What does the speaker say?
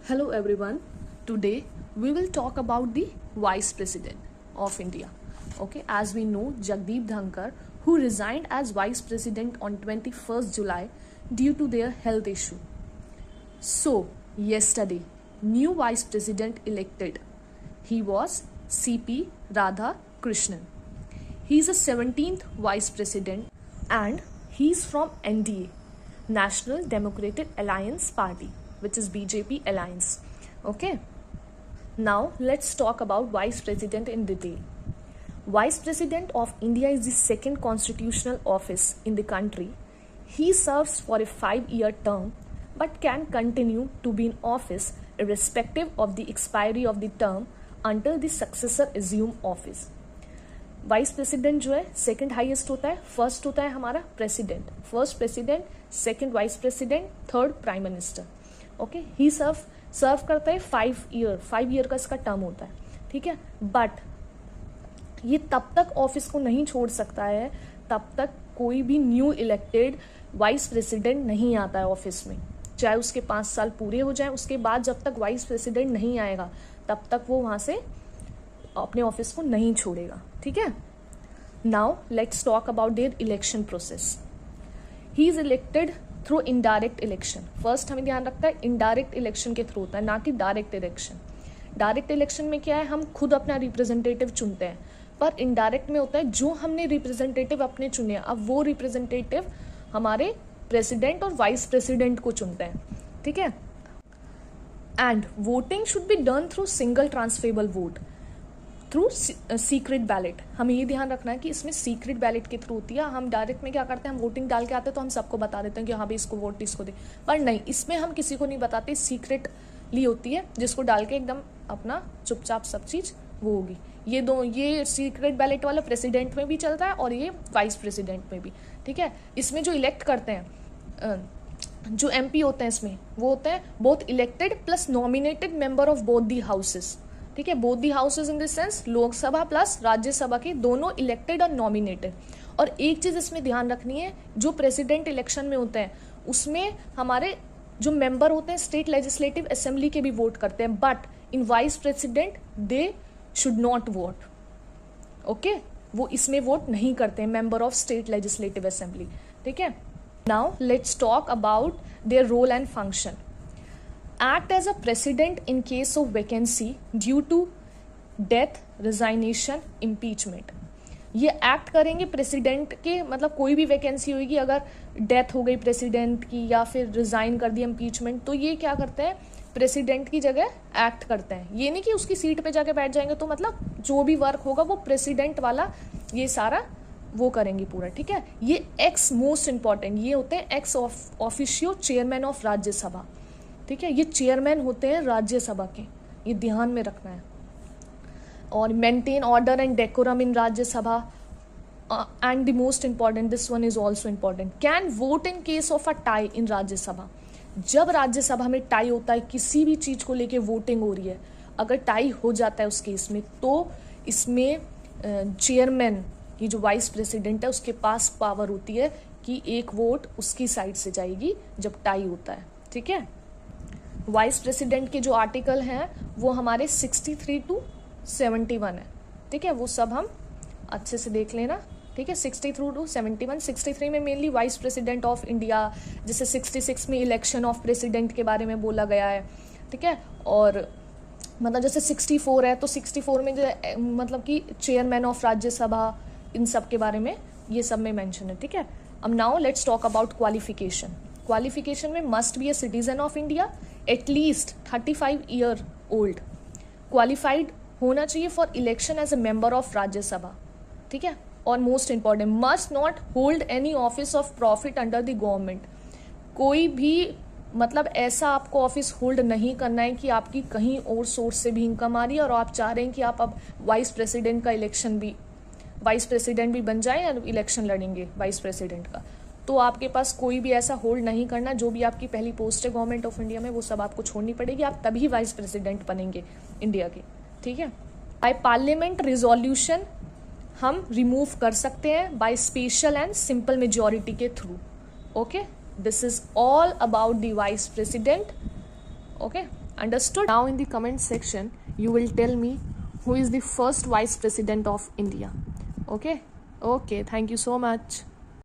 Hello everyone. Today we will talk about the Vice President of India. Okay, as we know, Jagdeep Dhankar, who resigned as Vice President on 21st July due to their health issue. So, yesterday, new Vice President elected. He was CP Radha Krishnan. He is the 17th Vice President and he is from NDA, National Democratic Alliance Party, which is BJP Alliance. Okay. Now let's talk about Vice President in detail. Vice President of India is the second constitutional office in the country. He serves for a 5-year term but can continue to be in office irrespective of the expiry of the term until the successor assume office. Vice president जो है second highest होता है, first होता है हमारा president, first president, second vice president, third prime minister. Okay, he serve करता है 5 year का इसका टर्म होता है. ठीक है, बट ये तब तक ऑफिस को नहीं छोड़ सकता है तब तक कोई भी न्यू इलेक्टेड वाइस प्रेसिडेंट नहीं आता है ऑफिस में, चाहे उसके 5 साल पूरे हो जाए. उसके बाद जब तक वाइस प्रेसिडेंट नहीं आएगा तब तक वो वहां से अपने ऑफिस को नहीं छोड़ेगा. ठीक है. Now let's talk about there election process. He is elected through indirect election. First हमें ध्यान रखता है इनडायरेक्ट इलेक्शन के थ्रू होता है, ना कि डायरेक्ट इलेक्शन. डायरेक्ट इलेक्शन में क्या है, हम खुद अपना रिप्रेजेंटेटिव चुनते हैं, पर इनडायरेक्ट में होता है जो हमने रिप्रेजेंटेटिव अपने चुने, अब वो रिप्रेजेंटेटिव हमारे प्रेसिडेंट और वाइस प्रेसिडेंट को चुनते हैं. ठीक है. And voting should be done through single transferable vote through secret ballot. हमें ये ध्यान रखना है कि इसमें सीक्रेट बैलेट के थ्रू होती है. हम डायरेक्ट में क्या करते हैं, हम वोटिंग डाल के आते हैं तो हम सबको बता देते हैं कि हाँ भाई इसको वोट इसको दे, पर नहीं, इसमें हम किसी को नहीं बताते, सीक्रेटली होती है, जिसको डाल के एकदम अपना चुपचाप सब चीज वो होगी. ये सीक्रेट बैलेट वाला प्रेसिडेंट में भी चलता है और ये वाइस प्रेसिडेंट में भी. ठीक है. इसमें जो इलेक्ट करते हैं जो MP होते हैं इसमें वो होते हैं both elected plus nominated member of both the houses. ठीक है, both the houses in this sense Lok Sabha plus Rajya Sabha के दोनों इलेक्टेड और नॉमिनेटेड. और एक चीज इसमें ध्यान रखनी है, जो प्रेसिडेंट इलेक्शन में होते हैं उसमें हमारे जो मेंबर होते हैं स्टेट लेजिस्लेटिव असेंबली के भी वोट करते हैं, but in vice president they should not vote. Okay, वो इसमें वोट नहीं करते हैं, member of state legislative assembly. ठीक है. Now let's talk about their role and function. Act as a president in case of vacancy due to death, resignation, impeachment. ये act करेंगे president के, मतलब कोई भी वैकेंसी होगी, अगर डेथ हो गई प्रेसिडेंट की या फिर रिजाइन कर दिया इम्पीचमेंट, तो ये क्या करते हैं, प्रेसिडेंट की जगह एक्ट करते हैं. ये नहीं कि उसकी सीट पे जाके बैठ जाएंगे, तो मतलब जो भी वर्क होगा वो प्रेसिडेंट वाला ये सारा वो करेंगे पूरा. ठीक है. ये एक्स मोस्ट इंपॉर्टेंट, ये होते हैं ex officio chairman of Rajya Sabha. ठीक है, ये चेयरमैन होते हैं राज्यसभा के, ये ध्यान में रखना है. और maintain order and decorum in Rajya Sabha. And the most important, this one is also important, can vote in case of a tie in Rajya Sabha. जब राज्यसभा में टाई होता है, किसी भी चीज को लेके वोटिंग हो रही है, अगर टाई हो जाता है उस केस में, तो इसमें चेयरमैन, ये जो वाइस प्रेसिडेंट है, उसके पास पावर होती है कि एक वोट उसकी साइड से जाएगी जब टाई होता है. ठीक है. वाइस प्रेसिडेंट के जो आर्टिकल हैं वो हमारे 63 to 71 है. ठीक है, वो सब हम अच्छे से देख लेना. ठीक है, 63 to 71. 63 में mainly vice president of India, जैसे 66 में इलेक्शन ऑफ प्रेसिडेंट के बारे में बोला गया है. ठीक है. और मतलब जैसे 64 है तो 64 में जो मतलब कि चेयरमैन ऑफ राज्यसभा, इन सब के बारे में ये सब में मेंशन है. ठीक है. अब now let's talk about qualification. Qualification में must be a citizen of India, at least 35 year old, qualified होना चाहिए for election as a member of Rajya Sabha. ठीक है. और most important, must not hold any office of profit under the government. कोई भी मतलब ऐसा आपको ऑफिस होल्ड नहीं करना है कि आपकी कहीं और सोर्स से भी इनकम आ रही है और आप चाह रहे हैं कि आप अब वाइस प्रेसिडेंट का इलेक्शन भी, वाइस प्रेसिडेंट भी बन जाए और इलेक्शन लड़ेंगे वाइस प्रेसिडेंट का, तो आपके पास कोई भी ऐसा होल्ड नहीं करना. जो भी आपकी पहली पोस्ट है गवर्नमेंट ऑफ इंडिया में, वो सब आपको छोड़नी पड़ेगी, आप तभी वाइस प्रेसिडेंट बनेंगे इंडिया के. ठीक है. बाय पार्लियामेंट रिजोल्यूशन हम रिमूव कर सकते हैं by special and simple majority के through. Okay, this is all about the vice president. Okay, understood? Now in the comment section, you will tell me who is the first vice president of India. Okay, okay, thank you so much.